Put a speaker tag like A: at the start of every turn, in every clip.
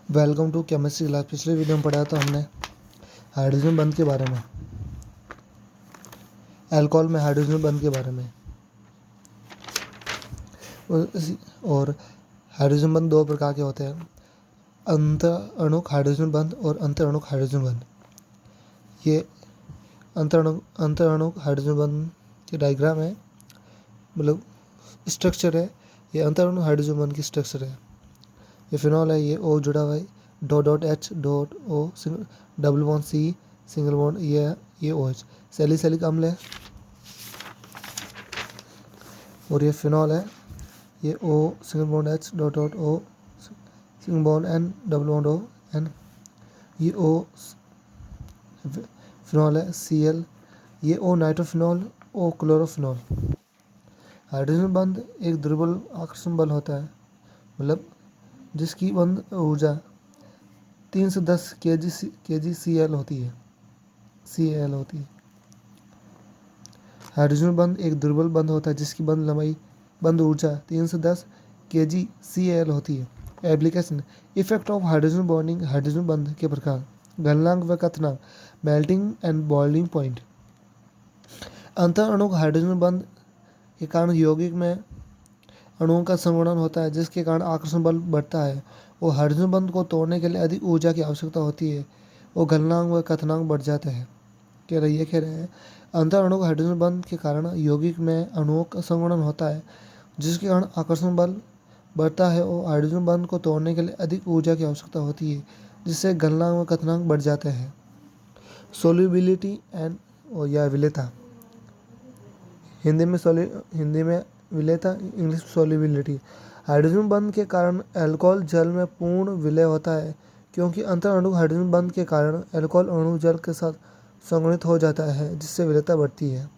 A: Welcome to chemistry class. पिछले video में पढ़ा था हमने हाइड्रोजन बंध के बारे में, अल्कोहल में हाइड्रोजन बंध के बारे में। और हाइड्रोजन बंध दो प्रकार के होते हैं, अंतर अणुक हाइड्रोजन बंध और अंतर अणुक हाइड्रोजन बंध। ये अंतर अणुक हाइड्रोजन बंध के डायग्राम है, मतलब स्ट्रक्चर है। ये अंतर अणुक हाइड्रोजन बंध की स्ट्रक्चर है। ये फिनॉल है, ये O जुड़ा हुआ है, dot dot H dot O, double bond C, single bond ये OH। सैलिसिलिक अम्ल है और ये फिनॉल है, ये O single bond H dot dot O, single bond N, double bond O N। ये O फिनॉल है, Cl। ये O nitrophenol, O chlorophenol. Hydrogen बंध एक दुर्बल आकर्षण बल होता है, मतलब जिसकी बंध ऊर्जा 3 से 10 kg Cl होती है। हाइड्रोजन बंध एक दुर्बल बंध होता है जिसकी बंध ऊर्जा 3 से 10 kg Cl होती है। Application: effect of hydrogen bonding. Hydrogen बंध के प्रकार, गलनांक व कथनांक, मेल्टिंग एंड बॉइलिंग पॉइंट। अंतर अणुक हाइड्रोजन बंध के कारण यौगिक में अणुओं का संगुणन होता है, जिसके कारण आकर्षण बल बढ़ता है और हाइड्रोजन बंध को तोड़ने के लिए अधिक ऊर्जा की आवश्यकता होती है और गलनांक व कथनांक बढ़ जाते हैं। कह रहे हैं अंतर अणुक हाइड्रोजन बंध के कारण यौगिक में अणुओं का संगुणन होता है, जिसके कारण आकर्षण बल बढ़ता है और हाइड्रोजन बंध को तोड़ने के लिए अधिक ऊर्जा की आवश्यकता होती है, जिससे गलनांक व कथनांक बढ़ जाते हैं। सोल्यूबिलिटी एंड या विलेयता, हिंदी में विलेयता, इंग्लिश सोल्यूबिलिटी। हाइड्रोजन बंध के कारण अल्कोहल जल में पूर्ण विलय होता है, क्योंकि अंतर अणुक हाइड्रोजन बंध के कारण अल्कोहल अणु जल के साथ संगठित हो जाता है, जिससे विलेयता बढ़ती है।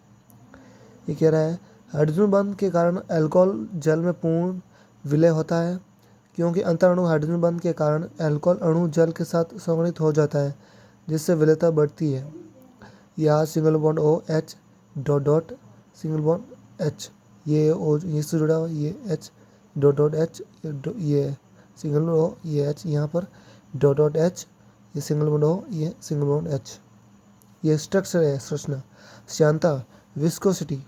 A: ये कह रहा है हाइड्रोजन बंध के कारण अल्कोहल जल में पूर्ण विलय होता है, क्योंकि अंतर अणुक हाइड्रोजन बंध के कारण अल्कोहल अणु जल के साथ संगठित हो जाता है, जिससे विलेयता बढ़ती है। यहाँ single bond OH dot dot single bond H, ये O इससे जुड़ा हुआ, ये H डॉट डॉट H, ये सिंगल O, ये H यहाँ पर डॉट डॉट H, ये सिंगल बॉन्ड O, ये सिंगल बॉन्ड H। ये स्ट्रक्चर है, संरचना। श्यानता, विस्कोसिटी।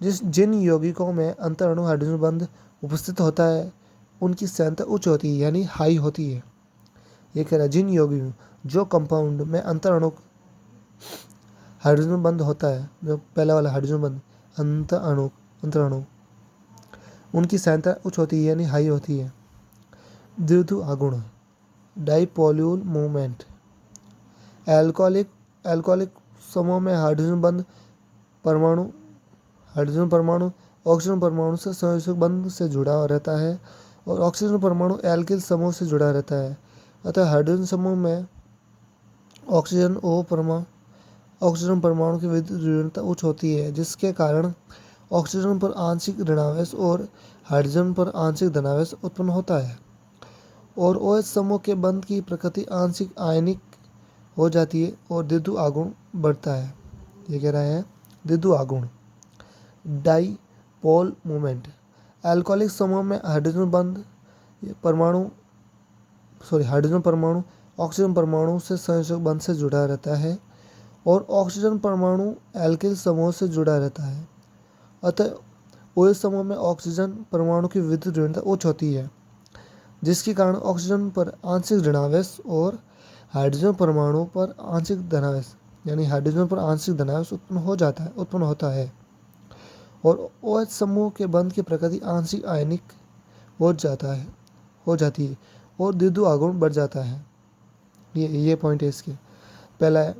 A: जिन यौगिकों में अंतर अणु हाइड्रोजन बंध उपस्थित होता है उनकी श्यानता उच्च होती है, यानी हाई होती है। ये कह रहा है जिन यौगिकों जो कंपाउंड में अंतर अणु हाइड्रोजन बंध होता है, जो पहला वाला हाइड्रोजन बंध अंतर अणु, उनकी श्यानता उच्च होती है, यानी हाई होती है। द्विध्रुव आघूर्ण, डाइपोल्यूल मूवमेंट। एल्कोहलिक समूह में हाइड्रोजन परमाणु ऑक्सीजन परमाणु से संयोजक बंध से जुड़ा रहता है और ऑक्सीजन परमाणु एल्किल समूह से जुड़ा रहता है। अतः हाइड्रोजन समूह में ऑक्सीजन परमाणु की विद्युत ऋणात्मकता उच्च होती है, जिसके कारण ऑक्सीजन पर आंशिक ऋणावेश और हाइड्रोजन पर आंशिक धनावेश उत्पन्न होता है और OH समूह के बंध की प्रकृति आंशिक आयनिक हो जाती है और द्विध्रुव आघूर्ण बढ़ता है। ये कह रहा है द्विध्रुव आघूर्ण। डाइपोल मूवमेंट, अल्कोहलिक समूह में हाइड्रोजन परमाणु ऑक्सीजन परमाणु से संयोजक बंध से जुड़ा रहता है और ऑक्सीजन परमाणु एल्किल समूह से जुड़ा रहता है। अतः OH समूह में ऑक्सीजन परमाणु की विद्युत ऋणात्मकता उच्च होती है, जिसके कारण ऑक्सीजन पर आंशिक ऋणावेश और हाइड्रोजन परमाणु पर आंशिक धनावेश, यानी हाइड्रोजन पर आंशिक धनावेश उत्पन्न होता है और OH समूह के बंध की प्रकृति आंशिक आयनिक हो जाती है और द्विध्रुव आघूर्ण बढ़ जाता है। ये पॉइंट है इसके। पहला है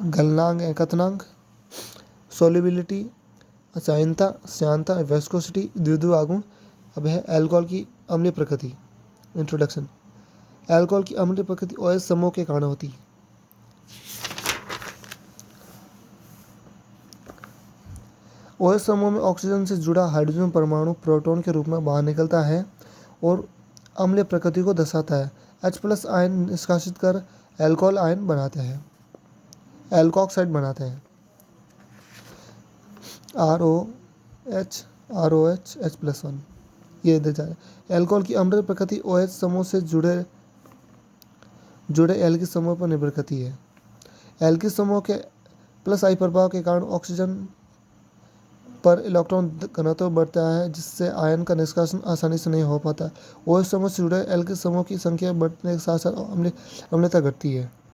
A: गलनांक एवं कथनांक, सोल्यूबिलिटी, श्यानता, विस्कोसिटी, द्विध्रुव आघूर्ण। अब है अल्कोहल की अम्लीय प्रकृति। इंट्रोडक्शन। अल्कोहल की अम्लीय प्रकृति OH समूह के कारण होती है। OH समूह में ऑक्सीजन से जुड़ा हाइड्रोजन परमाणु प्रोटॉन के रूप में बाहर निकलता है और अम्लीय प्रकृति को दर्शाता है। H+ आयन निष्कासित कर अल्कोहल आयन बनाते हैं, एल्कोक्साइड बनाते हैं। ROH H+1। ये इधर जा रहा है। एल्कोहल की अम्ल प्रकृति OH समूह से जुड़े एल्किल समूह पर निर्भर करती है। एल्किल समूह के प्लस आई प्रभाव के कारण ऑक्सीजन पर इलेक्ट्रॉन घनत्व बढ़ता है, जिससे आयन का निष्कासन आसानी से नहीं हो पाता। OH समूह से जुड़े एल्किल समूह की संख्या बढ़ने के साथ साथ अम्लता घटती है।